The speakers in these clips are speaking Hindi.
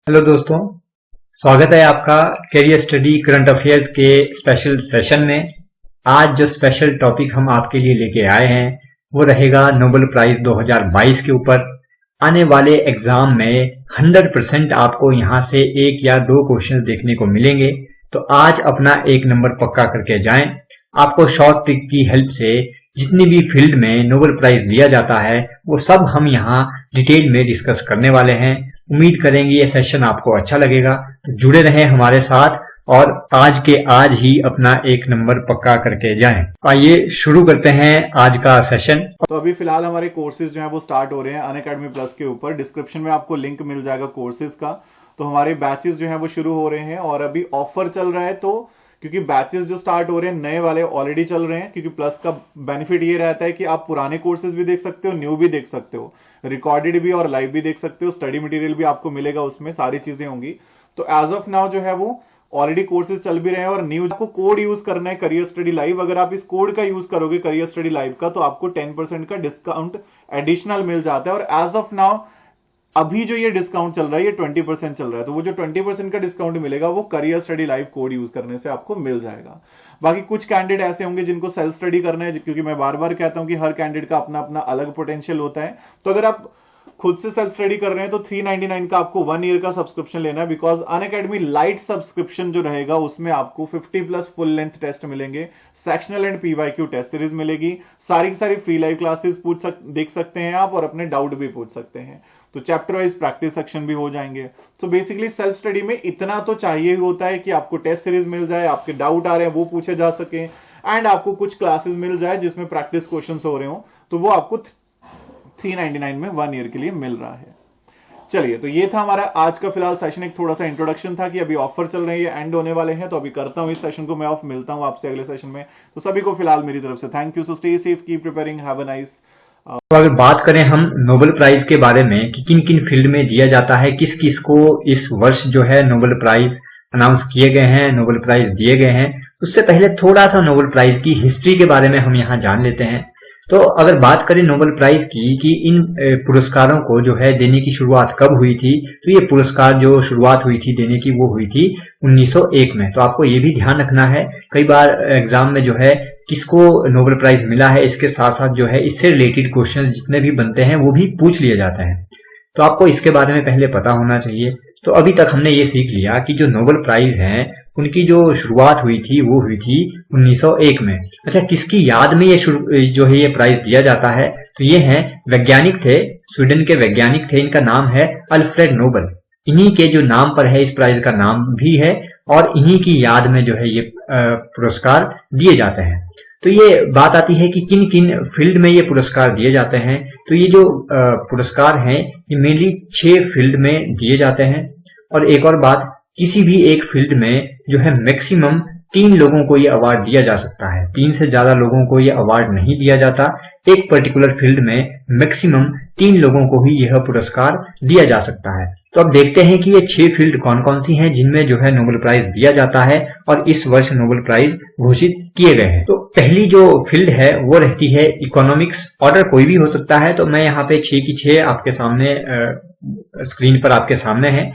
हेलो दोस्तों, स्वागत है आपका कैरियर स्टडी करंट अफेयर्स के स्पेशल सेशन में। आज जो स्पेशल टॉपिक हम आपके लिए लेके आए हैं वो रहेगा नोबेल प्राइज 2022 के ऊपर। आने वाले एग्जाम में 100% आपको यहाँ से एक या दो क्वेश्चन देखने को मिलेंगे, तो आज अपना एक नंबर पक्का करके जाएं। आपको शॉर्ट ट्रिक की हेल्प से जितनी भी फील्ड में नोबेल प्राइज दिया जाता है वो सब हम यहाँ डिटेल में डिस्कस करने वाले हैं। उम्मीद करेंगे ये सेशन आपको अच्छा लगेगा, तो जुड़े रहें हमारे साथ और आज के आज ही अपना एक नंबर पक्का करके जाएं। आइए शुरू करते हैं आज का सेशन। तो अभी फिलहाल हमारे कोर्सेज जो है वो स्टार्ट हो रहे हैं अनअकैडमी प्लस के ऊपर। डिस्क्रिप्शन में आपको लिंक मिल जाएगा कोर्सेज का। तो हमारे बैचेस जो है वो शुरू हो रहे हैं और अभी ऑफर चल रहा है, तो क्योंकि बैचेस जो स्टार्ट हो रहे हैं नए वाले ऑलरेडी चल रहे हैं, क्योंकि प्लस का बेनिफिट ये रहता है कि आप पुराने कोर्सेज भी देख सकते हो, न्यू भी देख सकते हो, रिकॉर्डेड भी और लाइव भी देख सकते हो, स्टडी मटेरियल भी आपको मिलेगा, उसमें सारी चीजें होंगी। तो एज ऑफ नाउ जो है वो ऑलरेडी कोर्सेज चल भी रहे हैं और न्यू आपको कोड यूज करना है करियर स्टडी लाइव। अगर आप इस कोड का यूज करोगे करियर स्टडी लाइव का तो आपको 10% का डिस्काउंट एडिशनल मिल जाता है। और एज ऑफ नाउ अभी जो ये डिस्काउंट चल रहा है ये 20% चल रहा है, तो वो जो 20% का डिस्काउंट मिलेगा वो career study live code use करने से आपको मिल जाएगा। बाकी कुछ कैंडिडेट ऐसे होंगे जिनको सेल्फ स्टडी करना है, क्योंकि मैं बार बार कहता हूं कि हर कैंडिडेट का अपना अपना अलग पोटेंशियल होता है। तो अगर आप खुद से सेल्फ स्टडी कर रहे हैं तो 399 का आपको 1 ईयर का सब्सक्रिप्शन लेना है, बिकॉज अनअकैडमी लाइट सब्सक्रिप्शन जो रहेगा उसमें आपको 50+ फुल लेंथ टेस्ट मिलेंगे, sectional and PYQ test series मिलेगी, सारी की सारी फ्री लाइव क्लासेस देख सकते हैं आप और अपने डाउट भी पूछ सकते हैं। तो चैप्टर वाइज प्रैक्टिस सेक्शन भी हो जाएंगे। तो बेसिकली सेल्फ स्टडी में इतना तो चाहिए ही होता है कि आपको टेस्ट सीरीज मिल जाए, आपके डाउट आ रहे हैं वो पूछे जा सके, एंड आपको कुछ क्लासेस मिल जाए जिसमें प्रैक्टिस क्वेश्चंस हो रहे हो, तो वो आपको 399 में 1 ईयर के लिए मिल रहा है। चलिए, तो ये था हमारा आज का फिलहाल सेशन। एक थोड़ा सा इंट्रोडक्शन था कि अभी ऑफर चल रहे हैं, ये एंड होने वाले हैं, तो अभी करता हूं इस सेशन को मैं ऑफ। मिलता हूं आपसे अगले सेशन में। तो सभी को फिलहाल मेरी तरफ से thank you. So stay safe, keep preparing, have a nice. तो अगर बात करें हम नोबेल प्राइज के बारे में कि किन किन फील्ड में दिया जाता है, किस किस को इस वर्ष जो है नोबेल प्राइज अनाउंस किए गए हैं, नोबेल प्राइज दिए गए हैं, उससे पहले थोड़ा सा नोबेल प्राइज की हिस्ट्री के बारे में हम यहाँ जान लेते हैं। तो अगर बात करें नोबेल प्राइज की कि इन पुरस्कारों को जो है देने की शुरुआत कब हुई थी, तो ये पुरस्कार जो शुरुआत हुई थी देने की वो हुई थी 1901 में। तो आपको ये भी ध्यान रखना है, कई बार एग्जाम में जो है किसको नोबेल प्राइज मिला है इसके साथ साथ जो है इससे रिलेटेड क्वेश्चन जितने भी बनते हैं वो भी पूछ लिए जाते हैं, तो आपको इसके बारे में पहले पता होना चाहिए। तो अभी तक हमने ये सीख लिया कि जो नोबेल प्राइज हैं उनकी जो शुरुआत हुई थी वो हुई थी 1901 में। अच्छा, किसकी याद में ये जो है ये प्राइज दिया जाता है, तो ये हैं वैज्ञानिक थे, स्वीडन के वैज्ञानिक थे, इनका नाम है अल्फ्रेड नोबेल। इन्हीं के जो नाम पर है इस प्राइज का नाम भी है और इन्हीं की याद में जो है ये पुरस्कार दिए जाते हैं। तो ये बात आती है कि किन किन फील्ड में ये पुरस्कार दिए जाते हैं। तो ये जो पुरस्कार हैं ये मेनली 6 फील्ड में दिए जाते हैं। और एक और बात, किसी भी एक फील्ड में जो है मैक्सिमम 3 लोगों को ये अवार्ड दिया जा सकता है, 3 से ज्यादा लोगों को ये अवार्ड नहीं दिया जाता। एक पर्टिकुलर फील्ड में मैक्सिमम 3 लोगों को ही यह पुरस्कार दिया जा सकता है। तो अब देखते हैं कि ये 6 फील्ड कौन कौन सी हैं जिनमें जो है नोबेल प्राइज दिया जाता है और इस वर्ष नोबेल प्राइज घोषित किए गए हैं। तो पहली जो फील्ड है वो रहती है इकोनॉमिक्स। ऑर्डर कोई भी हो सकता है, तो मैं यहाँ पे 6 की 6 आपके सामने स्क्रीन पर आपके सामने है।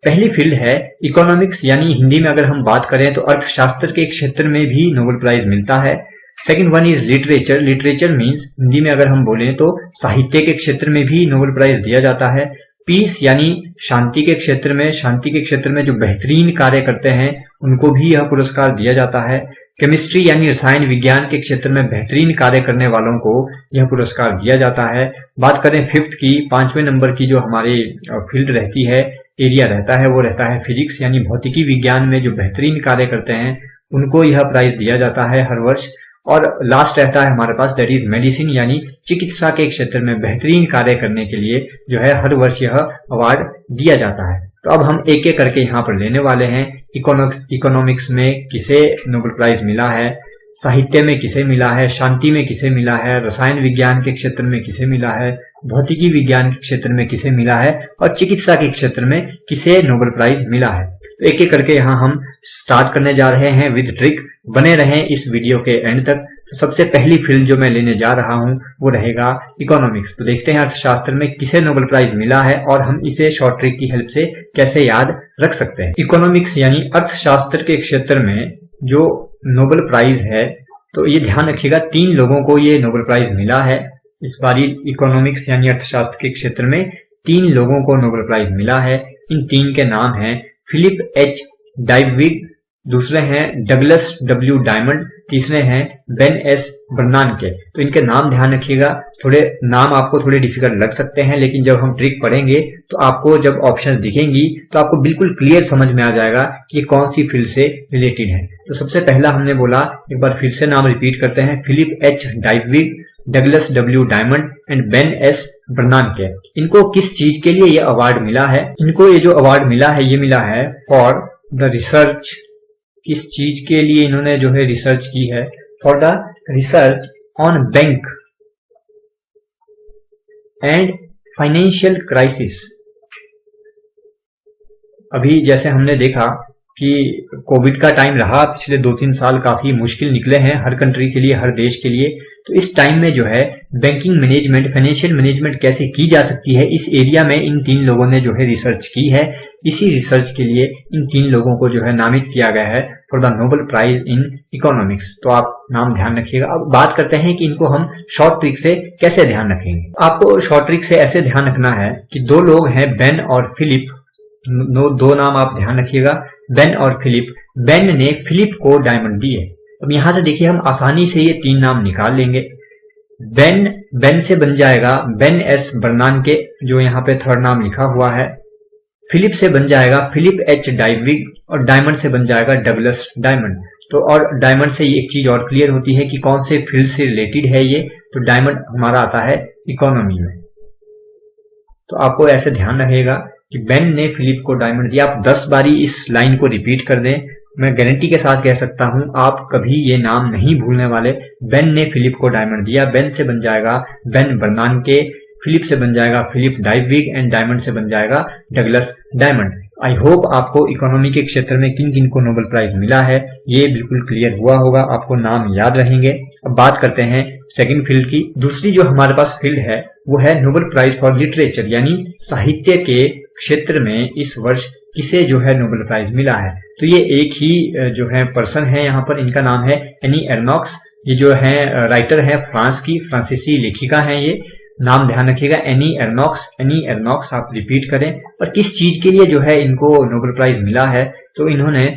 पहली फील्ड है इकोनॉमिक्स, यानी हिंदी में अगर हम बात करें तो अर्थशास्त्र के क्षेत्र में भी नोबेल प्राइज मिलता है। Second one is literature. Literature means Hindi में अगर हम बोलें तो साहित्य के क्षेत्र में भी नोबेल प्राइज दिया जाता है। पीस यानी शांति के क्षेत्र में जो बेहतरीन कार्य करते हैं उनको भी यह पुरस्कार दिया जाता है। केमिस्ट्री यानी रसायन विज्ञान के क्षेत्र में बेहतरीन कार्य करने वालों को यह पुरस्कार दिया जाता है। बात करें 5th की, 5वें नंबर की जो हमारी फील्ड रहती है, एरिया रहता है, वो रहता है फिजिक्स, यानी भौतिकी विज्ञान में जो बेहतरीन कार्य करते हैं उनको यह प्राइज दिया जाता है हर वर्ष। और लास्ट रहता है हमारे पास दैट इज मेडिसिन, यानी चिकित्सा के क्षेत्र में बेहतरीन कार्य करने के लिए जो है हर वर्ष यह अवार्ड दिया जाता है। तो अब हम एक एक करके यहाँ पर लेने वाले हैं। इकोनॉमिक्स में किसे नोबेल प्राइज मिला है, साहित्य में किसे मिला है, शांति में किसे मिला है, रसायन विज्ञान के क्षेत्र में किसे मिला है, भौतिकी विज्ञान के क्षेत्र में किसे मिला है और चिकित्सा के क्षेत्र में किसे नोबेल प्राइज मिला है। तो एक एक करके यहाँ हम स्टार्ट करने जा रहे हैं विद ट्रिक। बने रहें इस वीडियो के एंड तक तो सबसे पहली फील्ड जो मैं लेने जा रहा हूं वो रहेगा इकोनॉमिक्स। तो देखते हैं अर्थशास्त्र में किसे नोबेल प्राइज मिला है और हम इसे शॉर्ट ट्रिक की हेल्प से कैसे याद रख सकते हैं। इकोनॉमिक्स यानी अर्थशास्त्र के क्षेत्र में जो नोबेल प्राइज है, तो ये ध्यान रखिएगा 3 लोगों को ये नोबेल प्राइज मिला है। इस बार इकोनॉमिक्स यानी अर्थशास्त्र के क्षेत्र में 3 लोगों को नोबेल प्राइज मिला है। इन 3 के नाम हैं फिलिप एच डाइविग, दूसरे हैं डगलस डब्ल्यू डायमंड, तीसरे हैं बेन एस बर्नानके। तो इनके नाम ध्यान रखिएगा। थोड़े नाम आपको थोड़े डिफिकल्ट लग सकते हैं, लेकिन जब हम ट्रिक पढ़ेंगे तो आपको जब ऑप्शन दिखेंगी तो आपको बिल्कुल क्लियर समझ में आ जाएगा कि कौन सी फील्ड से रिलेटेड है। तो सबसे पहला हमने बोला, एक बार फिर से नाम रिपीट करते हैं, Philip H Dybvig, Douglas W Diamond and Ben S Bernanke. इनको किस चीज के लिए ये अवार्ड मिला है? इनको ये जो अवार्ड मिला है ये मिला है फॉर द रिसर्च। किस चीज के लिए इन्होंने जो है रिसर्च की है? For the research on bank and financial crisis. अभी जैसे हमने देखा कि कोविड का टाइम रहा, पिछले 2-3 साल काफी मुश्किल निकले हैं हर कंट्री के लिए, हर देश के लिए। तो इस टाइम में जो है बैंकिंग मैनेजमेंट, फाइनेंशियल मैनेजमेंट कैसे की जा सकती है, इस एरिया में इन 3 लोगों ने जो है रिसर्च की है। इसी रिसर्च के लिए इन 3 लोगों को जो है नामित किया गया है for the Nobel prize in economics. तो आप नाम ध्यान रखिएगा। अब बात करते हैं कि इनको हम शॉर्ट ट्रिक से कैसे ध्यान रखेंगे। आपको शॉर्ट ट्रिक से ऐसे ध्यान रखना है कि 2 लोग हैं बेन और फिलिप। 2 नाम आप ध्यान रखिएगा, बेन और फिलिप। बेन ने फिलिप को डायमंड दिए। अब यहां से देखिए हम आसानी से ये 3 नाम निकाल लेंगे। बेन से बन जाएगा बेन एस बर्नानके, जो यहाँ पे थर्ड नाम लिखा हुआ है। फिलिप से बन जाएगा फिलिप एच डाइविग और डायमंड से बन जाएगा डगलस डायमंड। तो और डायमंड से एक चीज और क्लियर होती है कि कौन से फील्ड से रिलेटेड है ये। तो डायमंड हमारा आता है इकोनॉमी में। तो आपको ऐसे ध्यान रहेगा कि बेन ने फिलिप को डायमंड दिया। आप 10 बारी इस लाइन को रिपीट कर दें, मैं गारंटी के साथ कह सकता हूं आप कभी ये नाम नहीं भूलने वाले। बेन ने फिलिप को डायमंड दिया। बेन से बन जाएगा बेन बर्नानके, फिलिप से बन जाएगा फिलिप डाइविग एंड डायमंड से बन जाएगा डगलस डायमंड। आई होप आपको इकोनॉमी के क्षेत्र में किन किन को नोबेल प्राइज मिला है ये बिल्कुल क्लियर हुआ होगा, आपको नाम याद रहेंगे। अब बात करते हैं सेकंड फील्ड की। दूसरी जो हमारे पास फील्ड है वो है नोबेल प्राइज फॉर लिटरेचर, यानी साहित्य के क्षेत्र में इस वर्ष किसे जो है नोबेल प्राइज मिला है। तो ये एक ही जो है पर्सन है यहाँ पर, इनका नाम है एनी एर्नॉक्स। ये जो है राइटर है फ्रांस की, फ्रांसीसी लेखिका है ये। नाम ध्यान रखिएगा एनी एर्नॉक्स। एनी एर्नॉक्स आप रिपीट करें। और किस चीज के लिए जो है इनको नोबेल प्राइज मिला है? तो इन्होंने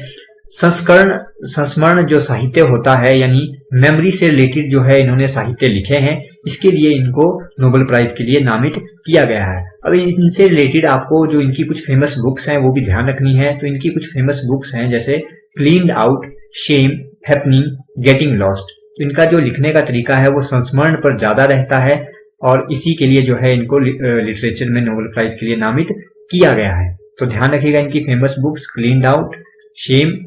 संस्मरण जो साहित्य होता है, यानी मेमोरी से रिलेटेड जो है इन्होंने साहित्य लिखे हैं, इसके लिए इनको नोबेल प्राइज के लिए नामित किया गया है। अब इनसे रिलेटेड आपको जो इनकी कुछ फेमस बुक्स हैं वो भी ध्यान रखनी है। तो इनकी कुछ फेमस बुक्स हैं जैसे cleaned out, shame, happening, getting lost. तो इनका जो लिखने का तरीका है वो संस्मरण पर ज्यादा रहता है और इसी के लिए जो है इनको लिटरेचर में नोबेल प्राइज के लिए नामित किया गया है। तो ध्यान रखिएगा इनकी famous books cleaned out, shame,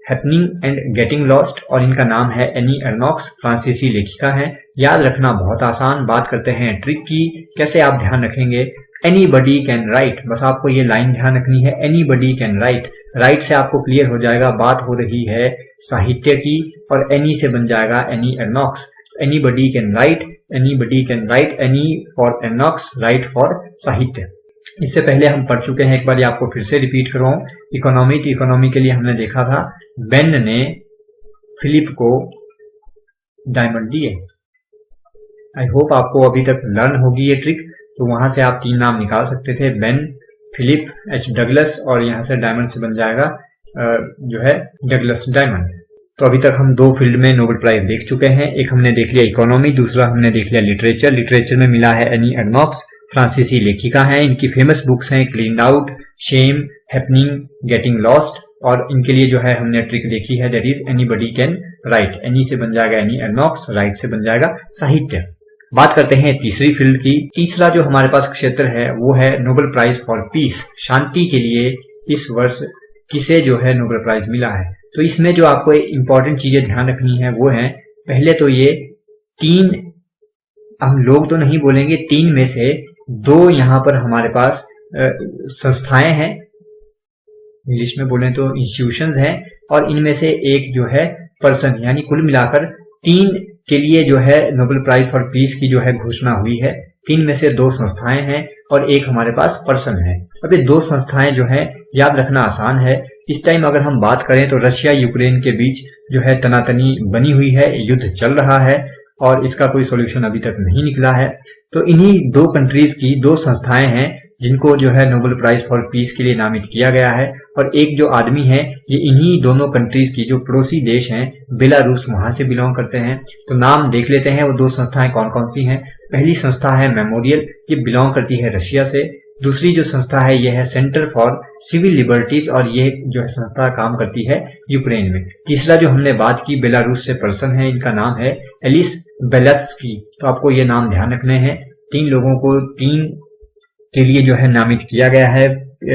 happening and getting lost, और इनका नाम है एनी एर्नॉक्स, फ्रांसीसी लेखिका है। याद रखना बहुत आसान। बात करते हैं ट्रिक की, कैसे आप ध्यान रखेंगे। एनीबडी कैन राइट, बस आपको ये लाइन ध्यान रखनी है, एनीबडी कैन राइट। राइट से आपको क्लियर हो जाएगा बात हो रही है साहित्य की, और एनी से बन जाएगा Annie Ernaux. Anybody can write, anybody can write, Annie for Ernaux, write for साहित्य। इससे पहले हम पढ़ चुके हैं, एक बार आपको फिर से रिपीट कर रहा हूं। इकोनॉमी, तो इकोनॉमी के लिए हमने देखा था बेन ने फिलिप को डायमंड दिए। आई होप आपको अभी तक लर्न होगी ये ट्रिक। तो वहां से आप 3 नाम निकाल सकते थे, बेन, फिलिप, एच डगलस, और यहां से डायमंड से बन जाएगा जो है डगलस डायमंड। तो अभी तक हम 2 फील्ड में नोबेल प्राइज देख चुके हैं। एक हमने देख लिया इकोनॉमी, दूसरा हमने देख लिया लिटरेचर। लिटरेचर में मिला है एनी एर्नॉक्स, फ्रांसीसी लेखिका है। इनकी फेमस बुक्स हैं cleaned out, shame, happening, getting lost, और इनके लिए जो है हमने ट्रिक देखी है, that is anybody can write. Annie से बन जाएगा एनी एर्नॉक्स, राइट से बन जाएगा साहित्य। बात करते हैं तीसरी फील्ड की। तीसरा जो हमारे पास क्षेत्र है वो है नोबेल प्राइज फॉर पीस, शांति के लिए इस वर्ष किसे जो है नोबेल प्राइज मिला है। तो इसमें जो आपको इंपॉर्टेंट चीजें ध्यान रखनी है वो है, पहले तो ये 3, हम लोग तो नहीं बोलेंगे, 3 में से 2 यहाँ पर हमारे पास संस्थाएं हैं, इंग्लिश में बोलें तो इंस्टीट्यूशंस हैं, और इनमें से एक जो है पर्सन, यानी कुल मिलाकर 3 के लिए जो है नोबेल प्राइज फॉर पीस की जो है घोषणा हुई है। 3 में से 2 संस्थाएं हैं और एक हमारे पास पर्सन है। अब ये 2 संस्थाएं जो है याद रखना आसान है। इस टाइम अगर हम बात करें तो रशिया यूक्रेन के बीच जो है तनातनी बनी हुई है, युद्ध चल रहा है और इसका कोई सॉल्यूशन अभी तक नहीं निकला है। तो इन्हीं 2 कंट्रीज की 2 संस्थाएं हैं जिनको जो है नोबेल प्राइज फॉर पीस के लिए नामित किया गया है। और एक जो आदमी है ये इन्हीं दोनों कंट्रीज की जो पड़ोसी देश हैं, बेलारूस, वहां से बिलोंग करते हैं। तो नाम देख लेते हैं वो 2 संस्थाएं कौन कौन सी हैं। पहली संस्था है मेमोरियल, ये बिलोंग करती है रशिया से। दूसरी जो संस्था है ये है सेंटर फॉर सिविल लिबर्टीज और ये जो है संस्था काम करती है यूक्रेन में। तीसरा जो हमने बात की बेलारूस से पर्सन है, इनका नाम है एलिस बेलत्स्की। तो आपको ये नाम ध्यान रखने हैं। 3 लोगों को 3 के लिए जो है नामित किया गया है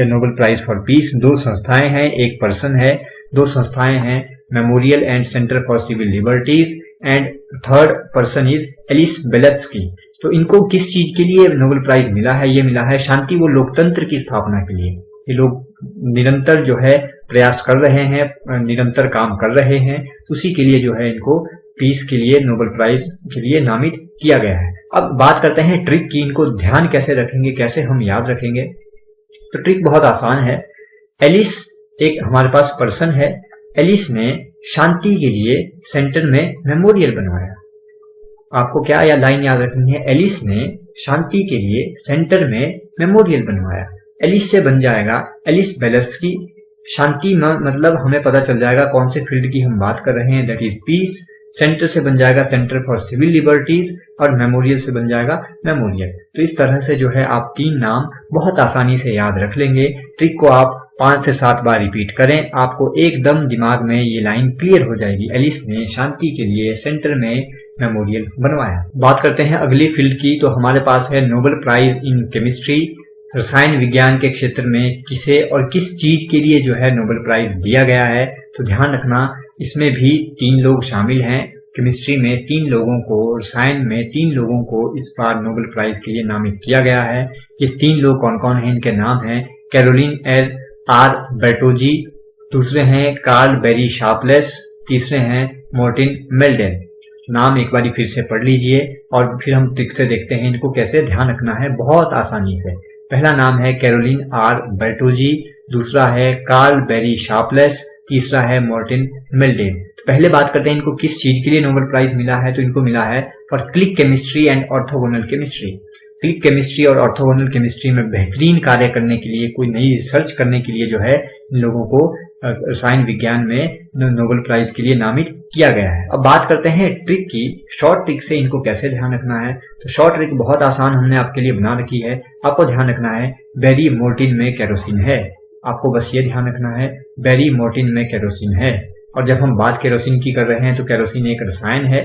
नोबेल प्राइज फॉर पीस। 2 संस्थाएं हैं, एक पर्सन है। 2 संस्थाएं हैं memorial and centre for civil liberties and third person is Ales Bialiatski. तो इनको किस चीज के लिए नोबेल प्राइज मिला है? ये मिला है शांति व लोकतंत्र की स्थापना के लिए। ये लोग निरंतर जो है प्रयास कर रहे हैं, निरंतर काम कर रहे हैं, उसी के लिए जो है इनको पीस के लिए नोबेल प्राइज के लिए नामित किया गया है। अब बात करते हैं ट्रिक की, इनको ध्यान कैसे रखेंगे, कैसे हम याद रखेंगे। तो ट्रिक बहुत आसान है। एलिस एक हमारे पास पर्सन है। एलिस ने शांति के लिए सेंटर में मेमोरियल बनवाया। आपको क्या या लाइन याद रखनी है? एलिस ने शांति के लिए सेंटर में मेमोरियल बनवाया। एलिस से बन जाएगा एलिस बेलत्स्की। शांति मतलब हमें पता चल जाएगा कौन से फील्ड की हम बात कर रहे हैं, दैट इज पीस। सेंटर से बन जाएगा सेंटर फॉर सिविल लिबर्टीज और मेमोरियल से बन जाएगा मेमोरियल। तो इस तरह से जो है आप 3 नाम बहुत आसानी से याद रख लेंगे। ट्रिक को आप 5 से 7 बार रिपीट करें, आपको एकदम दिमाग में ये लाइन क्लियर हो जाएगी। एलिस ने शांति के लिए सेंटर में मेमोरियल बनवाया। बात करते हैं अगली फील्ड की। तो हमारे पास है नोबेल प्राइज इन केमिस्ट्री। रसायन विज्ञान के क्षेत्र में किसे और किस चीज के लिए जो है नोबेल प्राइज दिया गया है? तो ध्यान रखना इसमें भी 3 लोग शामिल हैं। केमिस्ट्री में 3 लोगों को, रसायन में 3 लोगों को इस बार नोबेल प्राइज के लिए नामित किया गया है। ये 3 लोग कौन कौन हैं? इनके नाम हैं कैरोलिन आर बर्टोजी, दूसरे हैं कार्ल बेरी शार्पलेस, तीसरे हैं मार्टिन मेल्डेन। नाम एक बार फिर से पढ़ लीजिए और फिर हम ट्रिक से देखते हैं इनको कैसे ध्यान रखना है बहुत आसानी से। पहला नाम है कैरोलिन आर बर्टोजी, दूसरा है कार्ल बेरी शार्पलेस, तीसरा है मार्टिन मेल्डेन। तो पहले बात करते हैं इनको किस चीज के लिए नोबेल प्राइज मिला है। तो इनको मिला है for click chemistry and orthogonal chemistry. Click chemistry और ऑर्थोगोनल केमिस्ट्री में बेहतरीन कार्य करने के लिए, कोई नई रिसर्च करने के लिए जो है इन लोगों को रसायन विज्ञान में नोबेल प्राइज के लिए नामित किया गया है। अब बात करते हैं ट्रिक की। शॉर्ट ट्रिक से इनको कैसे ध्यान रखना है। तो शॉर्ट ट्रिक बहुत आसान हमने आपके लिए बना रखी है। आपको ध्यान रखना है बेरी मोर्टिन में केरोसिन है। आपको बस ये ध्यान रखना है बेरी मोर्टिन में केरोसिन है। और जब हम बात केरोसिन की कर रहे हैं तो केरोसिन एक रसायन है,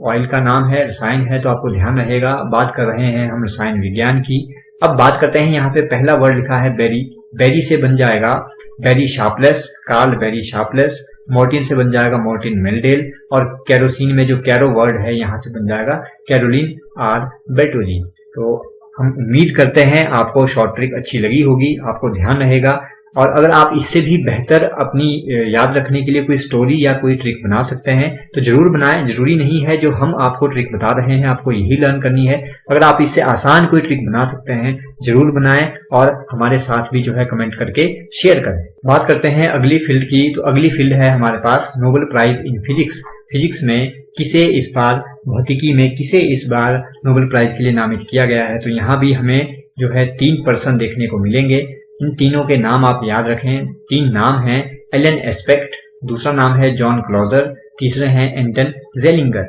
ऑयल का नाम है, रसायन है, तो आपको ध्यान रहेगा। बात कर रहे हैं हम रसायन विज्ञान की। अब बात करते हैं यहाँ पे पहला वर्ड लिखा है बेरी। बेरी से बन जाएगा Barry Sharpless, Karl Barry Sharpless. Morten से बन जाएगा मार्टिन मेल्डेन और केरोसिन में जो कैरो वर्ड है यहाँ से बन जाएगा कैरोलिन आर बर्टोजी। तो हम उम्मीद करते हैं आपको शॉर्ट ट्रिक अच्छी लगी होगी, आपको ध्यान रहेगा। और अगर आप इससे भी बेहतर अपनी याद रखने के लिए कोई स्टोरी या कोई ट्रिक बना सकते हैं तो जरूर बनाएं। जरूरी नहीं है जो हम आपको ट्रिक बता रहे हैं आपको यही लर्न करनी है। अगर आप इससे आसान कोई ट्रिक बना सकते हैं जरूर बनाएं और हमारे साथ भी जो है कमेंट करके शेयर करें। बात करते हैं अगली फील्ड की। तो अगली फील्ड है हमारे पास Nobel prize in physics. Physics में किसे इस बार, भौतिकी में किसे इस बार नोबेल प्राइज के लिए नामित किया गया है। तो यहाँ भी हमें जो है 3 पर्सन देखने को मिलेंगे। इन तीनों के नाम आप याद रखें। 3 नाम हैं एलन एस्पेक्ट, दूसरा नाम है जॉन क्लॉजर, तीसरे हैं एंटन जेलिंगर।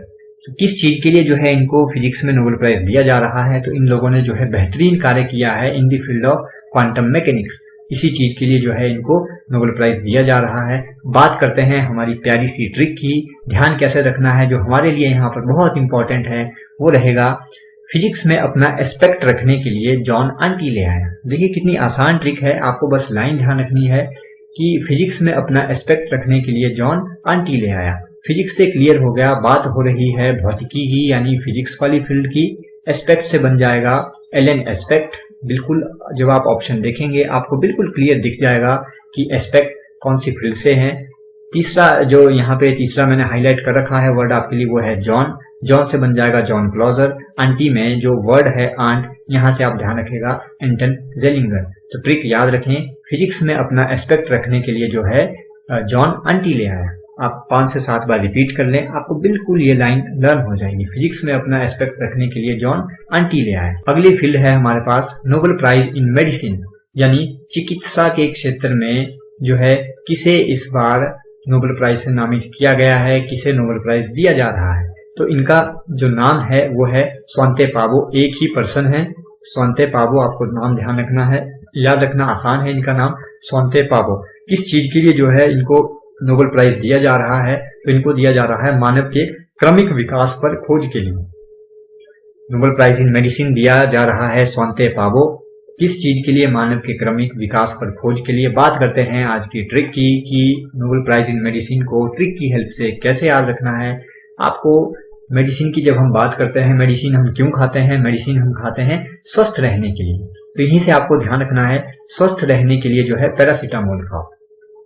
तो किस चीज के लिए जो है इनको फिजिक्स में नोबेल प्राइज दिया जा रहा है। तो इन लोगों ने जो है बेहतरीन कार्य किया है in the field of quantum mechanics. इसी चीज के लिए जो है इनको नोबेल प्राइज दिया जा रहा है। बात करते हैं हमारी प्यारी सी ट्रिक की। ध्यान कैसे रखना है जो हमारे लिए यहाँ पर बहुत इंपॉर्टेंट है वो रहेगा फिजिक्स में अपना एस्पेक्ट रखने के लिए जॉन आंटी ले आया। देखिए कितनी आसान ट्रिक है, आपको बस लाइन ध्यान रखनी है कि फिजिक्स में अपना एस्पेक्ट रखने के लिए जॉन आंटी ले आया। फिजिक्स से क्लियर हो गया, बात हो रही है भौतिकी की यानी फिजिक्स वाली फील्ड की। एस्पेक्ट से बन जाएगा एलन एस्पेक्ट। बिल्कुल जब आप ऑप्शन देखेंगे आपको बिल्कुल क्लियर दिख जाएगा कि एस्पेक्ट कौन सी फील्ड से है। तीसरा जो यहाँ पे तीसरा मैंने हाईलाइट कर रखा है वर्ड आपके लिए, वो है जॉन। जॉन से बन जाएगा जॉन क्लॉजर। आंटी में जो वर्ड है आंट, यहाँ से आप ध्यान रखिएगा एंटन जेलिंगर। तो ट्रिक याद रखें, फिजिक्स में अपना एस्पेक्ट रखने के लिए जो है जॉन आंटी ले आया। आप 5 से 7 बार रिपीट कर लें, आपको बिल्कुल ये लाइन लर्न हो जाएगी। फिजिक्स में अपना एस्पेक्ट रखने के लिए जॉन आंटी ले आया। अगली फील्ड है हमारे पास नोबेल प्राइज इन मेडिसिन, यानी चिकित्सा के क्षेत्र में जो है किसे इस बार नोबेल प्राइज से नामित किया गया है, किसे नोबेल प्राइज दिया जा रहा है। तो इनका जो नाम है वो है स्वांते पावो। एक ही पर्सन है, स्वांते पावो। आपको नाम ध्यान रखना है, याद रखना आसान है इनका नाम, स्वांते पावो। किस चीज के लिए जो है इनको नोबेल प्राइज दिया जा रहा है? तो इनको दिया जा रहा है मानव के क्रमिक विकास पर खोज के लिए। नोबेल प्राइज इन मेडिसिन दिया जा रहा है स्वांते पावो। किस चीज के लिए? मानव के क्रमिक विकास पर खोज के लिए। बात करते हैं आज की ट्रिक की कि नोबेल प्राइज इन मेडिसिन को ट्रिक की हेल्प से कैसे याद रखना है। आपको मेडिसिन की जब हम बात करते हैं, मेडिसिन हम क्यों खाते हैं? मेडिसिन हम खाते हैं स्वस्थ रहने के लिए। तो यहीं से आपको ध्यान रखना है, स्वस्थ रहने के लिए जो है पैरासीटामोल खाओ।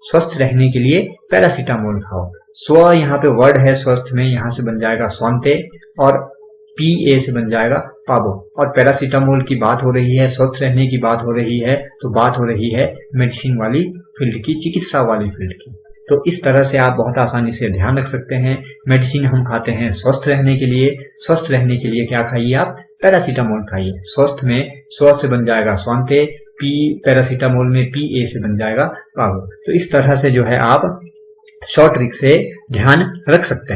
स्वस्थ रहने के लिए पैरासीटामोल खाओ। स्व यहाँ पे वर्ड है स्वस्थ में, यहाँ से बन जाएगा स्वांते और PA से बन जाएगा पावो। और पैरासीटामोल की बात हो रही है, स्वस्थ रहने की बात हो रही है, तो बात हो रही है मेडिसिन वाली फील्ड की, चिकित्सा वाली फील्ड की। तो इस तरह से आप बहुत आसानी से ध्यान रख सकते हैं। मेडिसिन हम खाते हैं स्वस्थ रहने के लिए। स्वस्थ रहने के लिए क्या खाइए आप? पैरासीटामोल खाइए। स्वस्थ में स्व से बन जाएगा स्वांते, पैरासीटामोल में PA से बन जाएगा पावो। तो इस तरह से जो है आप शॉर्ट ट्रिक से ध्यान रख सकते हैं।